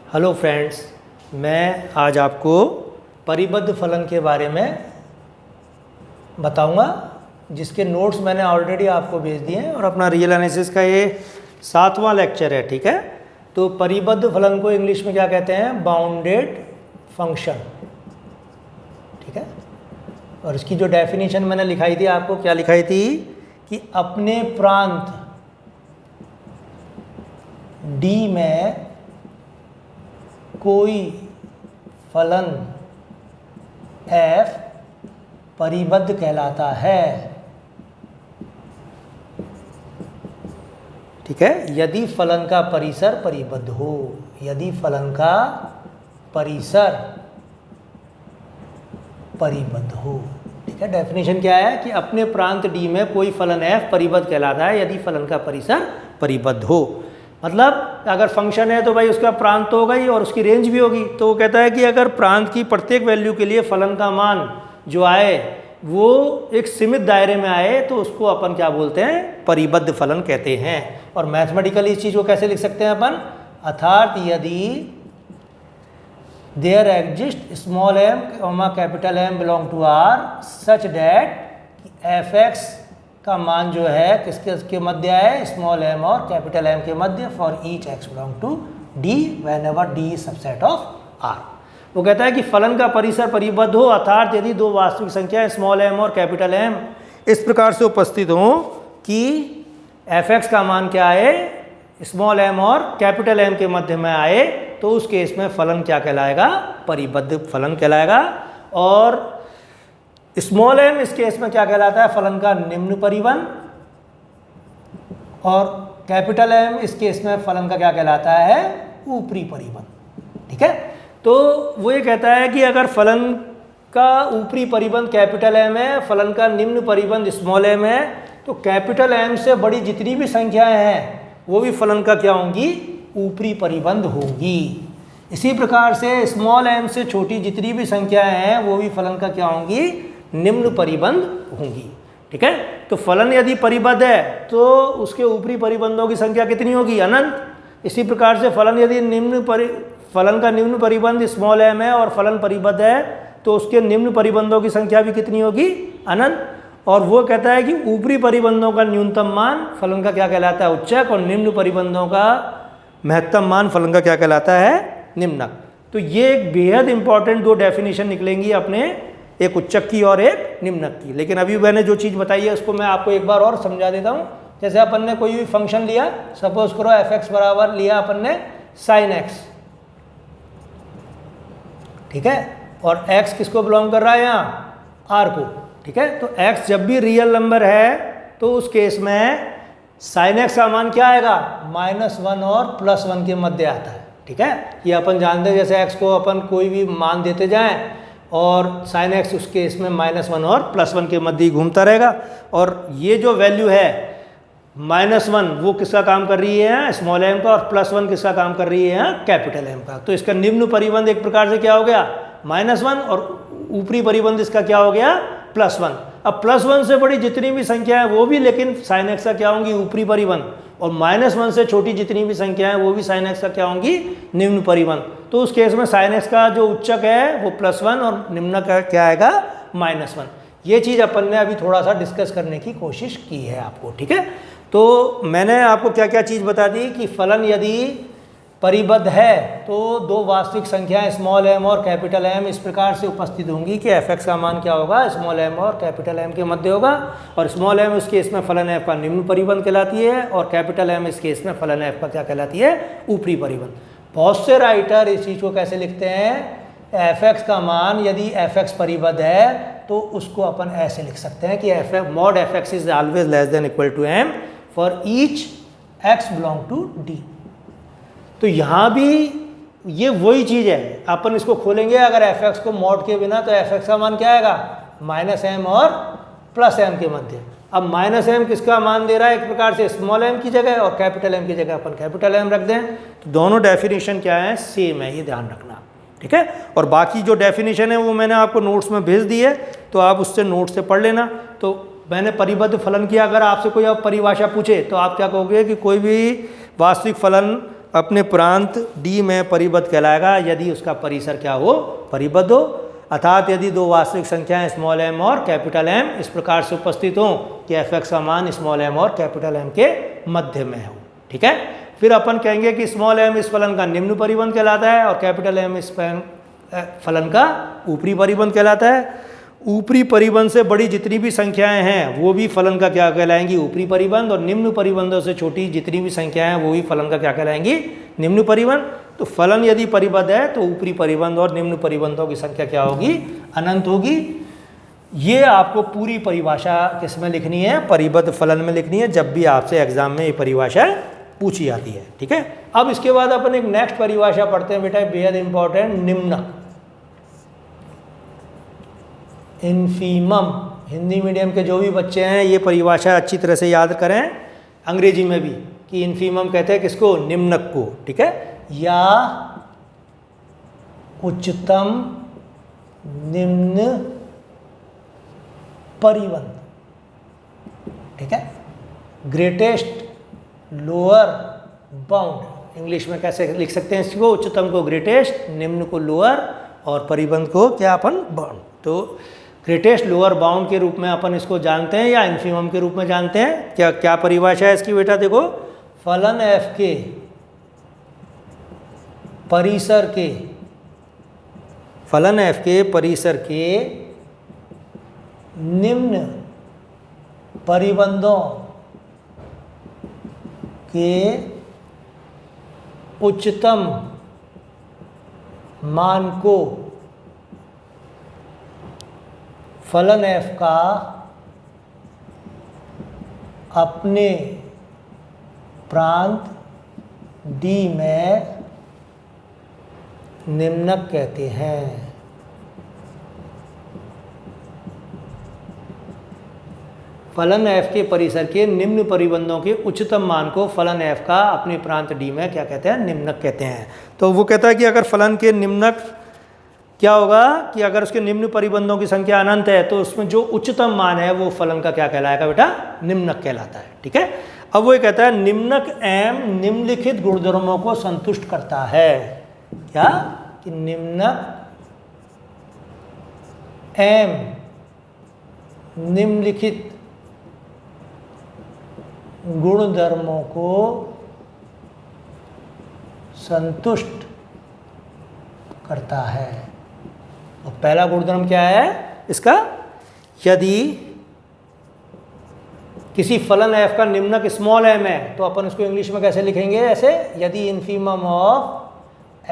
Hello friends, मैं आज आपको परिबद्ध फलन के बारे में बताऊंगा, जिसके नोट्स मैंने ऑलरेडी आपको भेज दिए हैं और अपना रियल एनालिसिस का ये 7वां लेक्चर है। ठीक है, तो परिबद्ध फलन को इंग्लिश में क्या कहते हैं? Bounded function. ठीक है, और इसकी जो डेफिनेशन मैंने लिखाई थी आपको, क्या लिखाई थी कि अपने प्रांत D में कोई फलन f परिबद्ध कहलाता है। ठीक है, यदि फलन का परिसर परिबद्ध हो, यदि फलन का परिसर परिबद्ध हो। ठीक है, डेफिनेशन क्या है कि अपने प्रांत D में कोई फलन f परिबद्ध कहलाता है यदि फलन का परिसर परिबद्ध हो। मतलब अगर फंक्शन है तो भाई उसका प्रांत तो होगा ही और उसकी रेंज भी होगी। तो वो कहता है कि अगर प्रांत की प्रत्येक वैल्यू के लिए फलन का मान जो आए वो एक सीमित दायरे में आए तो उसको अपन क्या बोलते हैं? परिबद्ध फलन कहते हैं। और मैथमेटिकली इस चीज़ को कैसे लिख सकते हैं अपन? अर्थात यदि there exist small m capital M belong to R such that f(x) का मान जो है किसके मध्य है? स्मॉल m और कैपिटल M के मध्य, for each x belong to D whenever D is subset of R। वो कहता है कि फलन का परिसर परिबद्ध हो, अर्थात यदि दो वास्तविक संख्याएं स्मॉल m और कैपिटल M इस प्रकार से उपस्थित हों कि f(x) का मान क्या आए? स्मॉल m और कैपिटल M के मध्य में आए, तो उस केस में फलन क्या कहलाएगा? परिबद्ध फलन कहलाएगा। और स्मॉल m इस केस में क्या कहलाता है? फलन का निम्न परिबंध। और कैपिटल M इस केस में फलन का क्या कहलाता है? ऊपरी परिबंध। ठीक है, तो वो ये कहता है कि अगर फलन का ऊपरी परिबंध कैपिटल M है, फलन का निम्न परिबंध स्मॉल m है, तो कैपिटल M से बड़ी जितनी भी संख्याएं हैं वो भी फलन का क्या होंगी? ऊपरी परिबंध होंगी। इसी प्रकार से स्मॉल m से छोटी जितनी भी संख्याएं हैं वो भी फलन का क्या होंगी? निम्न परिबंध होंगी। ठीक है, तो फलन यदि परिबद्ध है तो उसके ऊपरी परिबंधों की संख्या कितनी होगी? अनंत। इसी प्रकार से फलन यदि फलन का निम्न परिबंध स्मॉल m है और फलन परिबद्ध है तो उसके निम्न परिबंधों की संख्या भी कितनी होगी? अनंत। और वो कहता है कि ऊपरी परिबंधों का न्यूनतम मान फलन का क्या कहलाता है? उच्चक। और निम्न परिबंधों का महत्तम मान फलन का क्या कहलाता है? निम्नक। तो ये एक बेहद इंपॉर्टेंट दो डेफिनेशन निकलेंगी अपने, एक उच्चक की और एक निम्नक की। लेकिन अभी मैंने जो चीज़ बताई है उसको मैं आपको एक बार और समझा देता हूँ। जैसे अपन ने कोई भी फंक्शन लिया, सपोज करो f(x) बराबर लिया अपन ने sin x। ठीक है, और x किसको बिलोंग कर रहा है? यहाँ r को। ठीक है, तो x जब भी रियल नंबर है तो उस केस में sin x का मान क्या आएगा? -1 और +1 के मध्य आता है। ठीक है, ये अपन जानते हैं। जैसे x को अपन कोई भी मान देते जाएं और sin x उस केस में -1 और +1 के मध्य ही घूमता रहेगा। और ये जो वैल्यू है -1 वो किसका काम कर रही है? स्मॉल m का। और +1 किसका काम कर रही है? कैपिटल M का। तो इसका निम्न परिबंध एक प्रकार से क्या हो गया? -1, और ऊपरी परिबंध इसका क्या हो गया? +1। अब +1 से बड़ी जितनी भी संख्या है वो भी लेकिन sin x का क्या होंगी? ऊपरी परिबंध। और -1 से छोटी जितनी भी संख्या है वो भी sin x का क्या होंगी? निम्न परिबंध। तो उस केस में sin x का जो उच्चक है वो +1 और निम्न का क्या आएगा? -1। ये चीज़ अपन ने अभी थोड़ा सा डिस्कस करने की कोशिश की है आपको। ठीक है, तो मैंने आपको क्या क्या चीज़ बता दी कि फलन यदि परिबद्ध है तो दो वास्तविक संख्याएं स्मॉल m और कैपिटल M इस प्रकार से उपस्थित होंगी कि f(x) का मान क्या होगा? स्मॉल m और कैपिटल M के मध्य होगा। और स्मॉल m इस केस में फलन f का निम्न परिबंध कहलाती है और कैपिटल M इस केस में फलन f का क्या कहलाती है? ऊपरी परिबंध। बहुत से राइटर इस चीज़ को कैसे लिखते हैं? f(x) का मान यदि f(x) परिबद्ध है तो उसको अपन ऐसे लिख सकते हैं कि mod f(x) is always less than equal to m for each x belong to D। तो यहाँ भी ये वही चीज़ है, अपन इसको खोलेंगे अगर f(x) को मॉड के बिना, तो f(x) का मान क्या आएगा? -m और +m के मध्य। अब -m किसका मान दे रहा है? एक प्रकार से स्मॉल m की जगह, और कैपिटल M की जगह अपन कैपिटल M रख दें। तो दोनों डेफिनेशन क्या है? सेम है, ये ध्यान रखना। ठीक है, और बाकी जो डेफिनेशन है वो मैंने आपको नोट्स में भेज दी है, तो आप उससे नोट से पढ़ लेना। तो मैंने परिबद्ध फलन की अगर आपसे कोई अब परिभाषा पूछे तो आप क्या कहोगे कि कोई भी वास्तविक फलन अपने प्रांत डी में परिबद्ध कहलाएगा यदि उसका परिसर क्या हो, परिबद्ध हो। अर्थात यदि दो वास्तविक संख्याएं स्मॉल m और कैपिटल M इस प्रकार से उपस्थित हों कि f(x) का मान स्मॉल m और कैपिटल M के मध्य में हो। ठीक है, फिर अपन कहेंगे कि स्मॉल m इस फलन का निम्न परिबंध कहलाता है और कैपिटल M इस फलन का ऊपरी परिबंध कहलाता है। ऊपरी परिबंध से बड़ी जितनी भी संख्याएं हैं वो भी फलन का क्या कहलाएंगी, ऊपरी परिबंध, और निम्न परिबंधों से छोटी जितनी भी संख्याएं हैं वो भी फलन का क्या कहलाएंगी, निम्न परिबंध। तो फलन यदि परिबद्ध है तो ऊपरी परिबंध और निम्न परिबंधों की संख्या क्या होगी, अनंत होगी। ये आपको पूरी परिभाषा किसमें लिखनी है, परिबद्ध फलन में लिखनी है, जब भी आपसे एग्जाम में ये परिभाषा पूछी जाती है। ठीक है, अब इसके बाद अपन एक नेक्स्ट परिभाषा पढ़ते हैं बेटा, बेहद इंपॉर्टेंट, निम्नक, इन्फीमम। हिंदी मीडियम के जो भी बच्चे हैं ये परिभाषा अच्छी तरह से याद करें, अंग्रेजी में भी, कि इन्फीमम कहते हैं किसको, निम्नक को। ठीक है, या उच्चतम निम्न परिबंध। ठीक है, ग्रेटेस्ट लोअर बाउंड, इंग्लिश में कैसे लिख सकते हैं इसको, उच्चतम को ग्रेटेस्ट, निम्न को लोअर और परिबंध को क्या अपन बाउंड। तो ग्रेटेस्ट लोअर बाउंड के रूप में अपन इसको जानते हैं या इन्फीमम के रूप में जानते हैं। क्या क्या परिभाषा है इसकी बेटा, देखो, फलन f के परिसर के, फलन f के परिसर के निम्न परिबंधों के उच्चतम मान को फलन f का अपने प्रांत D में निम्नक कहते हैं। फलन f के परिसर के निम्न परिबंधों के उच्चतम मान को फलन f का अपने प्रांत D में क्या कहते हैं, निम्नक कहते हैं। तो वो कहता है कि अगर फलन के निम्नक क्या होगा, कि अगर उसके निम्न परिबंधों की संख्या अनंत है तो उसमें जो उच्चतम मान है वो फलन का क्या कहलाएगा बेटा, निम्नक कहलाता है। ठीक है, अब वो ये कहता है निम्नक m निम्नलिखित गुणधर्मों को संतुष्ट करता है। क्या, कि निम्नक m निम्नलिखित गुणधर्मों को संतुष्ट करता है। और पहला गुणधर्म क्या है इसका, यदि किसी फलन f का निम्नक स्मॉल m है तो अपन उसको इंग्लिश में कैसे लिखेंगे, ऐसे, यदि इन्फीमम ऑफ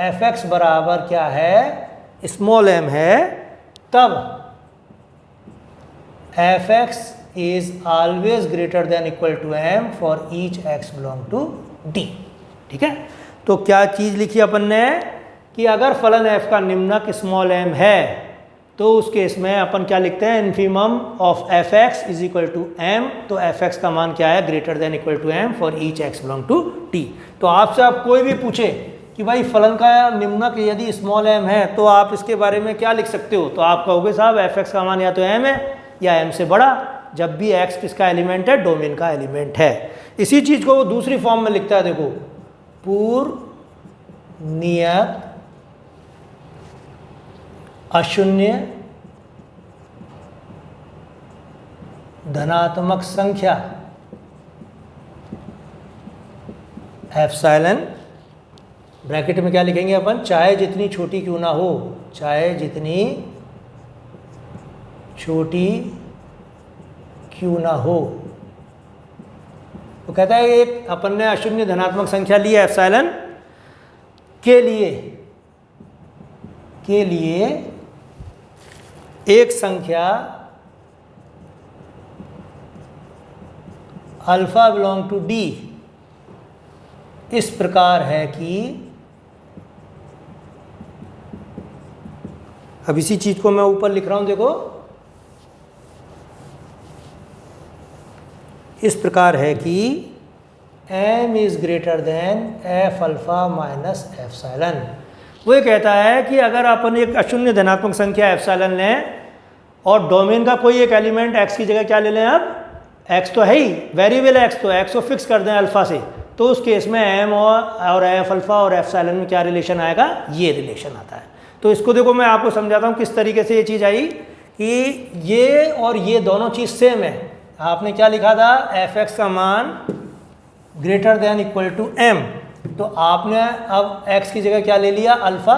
f(x) बराबर क्या है, स्मॉल m है, तब f(x) is always greater than equal to m for each x belong to D। ठीक है, तो क्या चीज़ लिखी अपन ने, कि अगर फलन f का निम्नक स्मॉल m है तो उस केस में अपन क्या लिखते हैं, infimum of f(x) is equal to m, तो f(x) का मान क्या है, greater than equal to m for each x belong to t। तो आपसे आप कोई भी पूछे कि भाई फलन का निम्नक यदि स्मॉल m है तो आप इसके बारे में क्या लिख सकते हो, तो आप कहोगे साहब f(x) का मान या तो m है या m से बड़ा, जब भी x किसका एलिमेंट है, डोमेन का एलिमेंट है। इसी चीज़ को वो दूसरी फॉर्म में लिखता है, देखो, पूर्व नियत अशून्य धनात्मक संख्या एप्सिलॉन, ब्रैकेट में क्या लिखेंगे अपन, चाहे जितनी छोटी क्यों ना हो, चाहे जितनी छोटी क्यों ना हो। तो कहता है एक अपन ने अशून्य धनात्मक संख्या ली है एप्सिलॉन के लिए एक संख्या अल्फा बिलोंग टू D इस प्रकार है कि, अब इसी चीज को मैं ऊपर लिख रहा हूं, देखो, इस प्रकार है कि m is greater than f alpha minus epsilon. वो ये कहता है कि अगर अपन एक अशून्य धनात्मक संख्या एप्सिलॉन लें और डोमेन का कोई एक एलिमेंट x की जगह क्या ले लें, अब x तो है ही, वेरिएबल x, तो x को फिक्स कर दें अल्फा से, तो उस केस में एम और एफ अल्फा और एप्सिलॉन में क्या रिलेशन आएगा, ये रिलेशन आता है। तो इसको देखो मैं आपको समझाता हूँ किस तरीके से ये चीज़ आई कि ये और ये दोनों चीज़ सेम है। आपने क्या लिखा था, एफ एक्स का मान greater than equal to M, तो आपने अब एक्स की जगह क्या ले लिया, अल्फ़ा,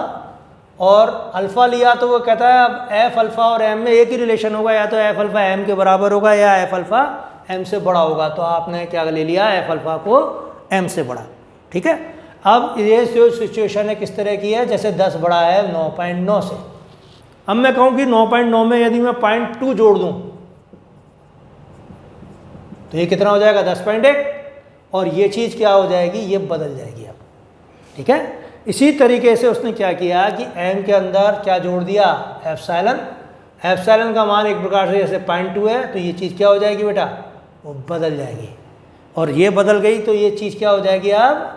और अल्फ़ा लिया तो वो कहता है अब एफ अल्फ़ा और एम में एक ही रिलेशन होगा, या तो एफ अल्फ़ा एम के बराबर होगा या एफ अल्फ़ा एम से बड़ा होगा। तो आपने क्या ले लिया, एफ अल्फ़ा को एम से बड़ा। ठीक है, अब ये जो सिचुएशन है किस तरह की है, जैसे 10 बड़ा है 9.9 से। अब मैं कहूँ कि 9.9 में यदि मैं 0.2 जोड़ दूँ तो ये कितना हो जाएगा, 10.1, और ये चीज़ क्या हो जाएगी, ये बदल जाएगी अब। ठीक है, इसी तरीके से उसने क्या किया कि m के अंदर क्या जोड़ दिया, एप्सिलॉन। एप्सिलॉन का मान एक प्रकार से जैसे 0.2 है, तो ये चीज़ क्या हो जाएगी बेटा, वो बदल जाएगी, और ये बदल गई तो ये चीज़ क्या हो जाएगी, अब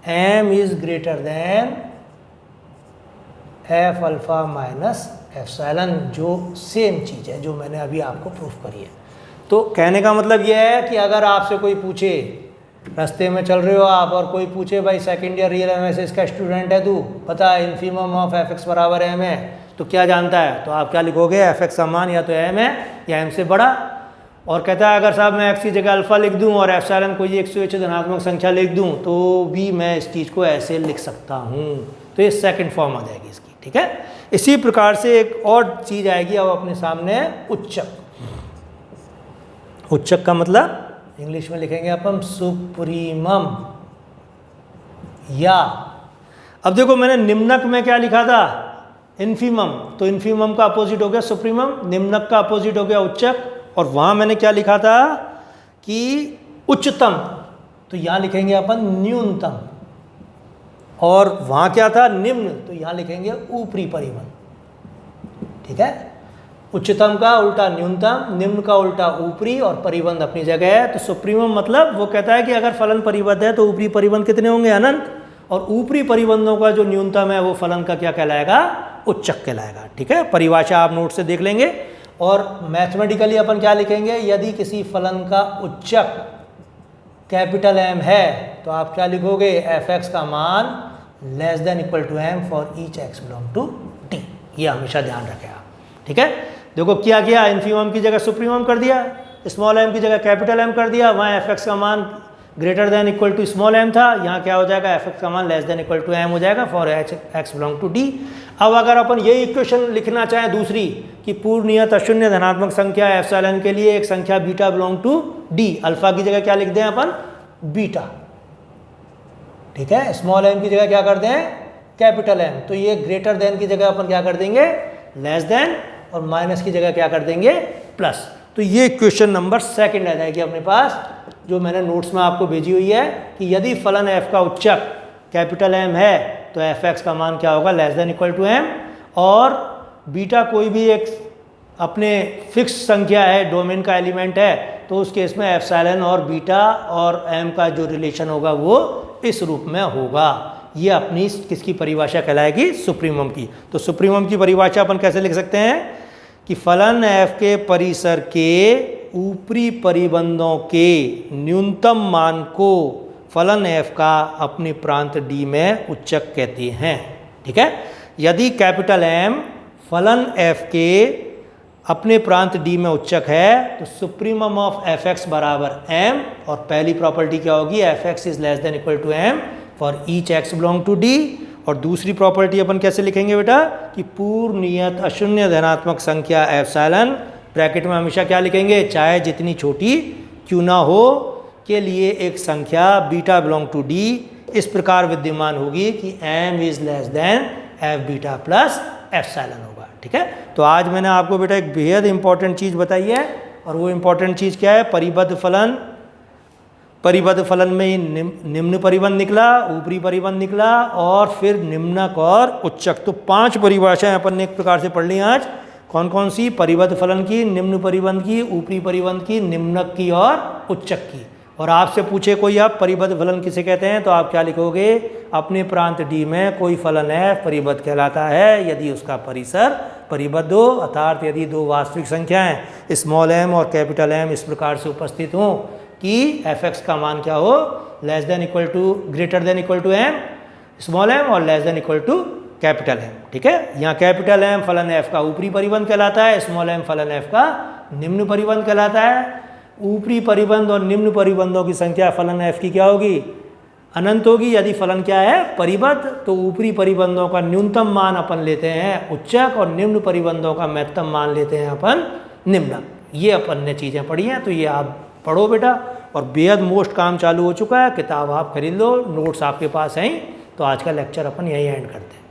m is greater than F alpha minus epsilon, जो सेम चीज़ है जो मैंने अभी आपको प्रूफ करी है। तो कहने का मतलब ये है कि अगर आपसे कोई पूछे, रास्ते में चल रहे हो आप और कोई पूछे भाई सेकेंड ईयर रियल एनालिसिस का स्टूडेंट है तू, पता है इन्फीमम ऑफ एफ एक्स बराबर एम है, तो क्या जानता है, तो आप क्या लिखोगे, एफ एक्स का मान या तो एम है या एम से बड़ा। और कहता है अगर साहब मैं एक्स की जगह अल्फ़ा लिख दूं और एप्सिलॉन कोई एक स्वेच्छ धनात्मक संख्या लिख दूं तो भी मैं इस चीज़ को ऐसे लिख सकता हूँ, तो ये सेकंड फॉर्म आ जाएगी इसकी। ठीक है, इसी प्रकार से एक और चीज़ आएगी अब अपने सामने, उच्चक। उच्चक का मतलब इंग्लिश में लिखेंगे अपन सुप्रीमम, या अब देखो मैंने निम्नक में क्या लिखा था, इन्फीमम, तो इन्फीमम का अपोजिट हो गया सुप्रीमम, निम्नक का अपोजिट हो गया उच्चक, और वहाँ मैंने क्या लिखा था कि उच्चतम, तो यहाँ लिखेंगे अपन न्यूनतम, और वहाँ क्या था निम्न, तो यहाँ लिखेंगे ऊपरी परिबंध। ठीक है, उच्चतम का उल्टा न्यूनतम, निम्न का उल्टा ऊपरी, और परिबंध अपनी जगह है। तो सुप्रीमम मतलब वो कहता है कि अगर फलन परिबद्ध है तो ऊपरी परिबंध कितने होंगे, अनंत, और ऊपरी परिबंधों का जो न्यूनतम है वो फलन का क्या कहलाएगा, उच्चक कहलाएगा। ठीक है, परिभाषा आप नोट से देख लेंगे। और मैथमेटिकली अपन क्या लिखेंगे, यदि किसी फलन का उच्चक कैपिटल एम है तो आप क्या लिखोगे, एफ एक्स का मान less than equal to M for each X belong to T. ये हमेशा ध्यान रखें आप। ठीक है, देखो क्या किया, इन्फीमम की जगह सुप्रीमम कर दिया, स्मॉल एम की जगह कैपिटल एम कर दिया, वहाँ एफ एक्स का मान greater than equal to small M था, यहाँ क्या हो जाएगा, एफ एक्स का मान less than equal to M हो जाएगा for each X belong to D. अब अगर अपन ये इक्वेशन लिखना चाहें दूसरी कि पूर्ण नियत अशून्य धनात्मक संख्या एप्सिलॉन के लिए एक संख्या beta belong to D, alpha की जगह क्या लिख दें अपन, बीटा। ठीक है, स्मॉल एम की जगह क्या कर दें, कैपिटल एम, तो ये ग्रेटर देन की जगह अपन क्या कर देंगे, लेस देन, और माइनस की जगह क्या कर देंगे, प्लस। तो ये क्वेश्चन नंबर सेकंड आ जाएगी अपने पास, जो मैंने नोट्स में आपको भेजी हुई है कि यदि फलन f का उच्चक कैपिटल M है तो एफ एक्स का मान क्या होगा, less than equal to M, और बीटा कोई भी एक अपने फिक्स संख्या है, डोमेन का एलिमेंट है, तो उस केस में एप्सिलॉन और बीटा और m का जो रिलेशन होगा वो इस रूप में होगा। ये अपनी किसकी परिभाषा कहलाएगी, सुप्रीमम की। तो सुप्रीमम की परिभाषा अपन कैसे लिख सकते हैं कि फलन f के परिसर के ऊपरी परिबंधों के न्यूनतम मान को फलन f का अपने प्रांत d में उच्चक कहते हैं। ठीक है, यदि कैपिटल M फलन f के अपने प्रांत d में उच्चक है तो सुप्रीमम ऑफ एफ एक्स बराबर m, और पहली प्रॉपर्टी क्या होगी, F X is less than equal to m for each X belong to d। और दूसरी प्रॉपर्टी अपन कैसे लिखेंगे बेटा कि पूर्ण नियत अशून्य धनात्मक संख्या एप्सिलॉन, ब्रैकेट में हमेशा क्या लिखेंगे, चाहे जितनी छोटी क्यों ना हो, के लिए एक संख्या बीटा बिलोंग टू डी इस प्रकार विद्यमान होगी कि m is less then F beta plus epsilon होगा। ठीक है, तो आज मैंने आपको बेटा एक बेहद इंपॉर्टेंट चीज़ बताई है, और वो इंपॉर्टेंट चीज़ क्या है, परिबद्ध फलन। परिबद्ध फलन में निम्न परिबंध निकला, ऊपरी परिबंध निकला, और फिर निम्नक और उच्चक। तो 5 परिभाषाएं अपन ने एक प्रकार से पढ़ ली आज। कौन कौन सी, परिबद्ध फलन की, निम्न परिबंध की, ऊपरी परिबंध की, निम्नक की और उच्चक की। और आपसे पूछे कोई आप परिबद्ध फलन किसे कहते हैं तो आप क्या लिखोगे, अपने प्रांत डी में कोई फलन है परिबद्ध कहलाता है यदि उसका परिसर परिबद्ध हो, अर्थात यदि दो वास्तविक संख्याएं स्मॉल m और कैपिटल M इस प्रकार से उपस्थित हों कि एफ एक्स का मान क्या हो, less than equal to greater than equal to M small M और less than equal to capital M. ठीक है, यहाँ कैपिटल एम फलन एफ का ऊपरी परिबंध कहलाता है, स्मॉल एम फलन एफ का निम्न परिबंध कहलाता है। ऊपरी परिबंध और निम्न परिबंधों की संख्या फलन एफ की क्या होगी, अनंत होगी। यदि फलन क्या है, परिबद्ध, तो ऊपरी परिबंधों का न्यूनतम मान अपन लेते हैं उच्चक और निम्न परिबंधों का महत्तम मान लेते हैं अपन निम्नक। ये अपन ने चीज़ें पढ़ी हैं, तो ये आप पढ़ो बेटा। और बेहद मोस्ट काम चालू हो चुका है, किताब आप खरीद लो, नोट्स आपके पास हैं। तो आज का लेक्चर अपन यहीं एंड करते हैं।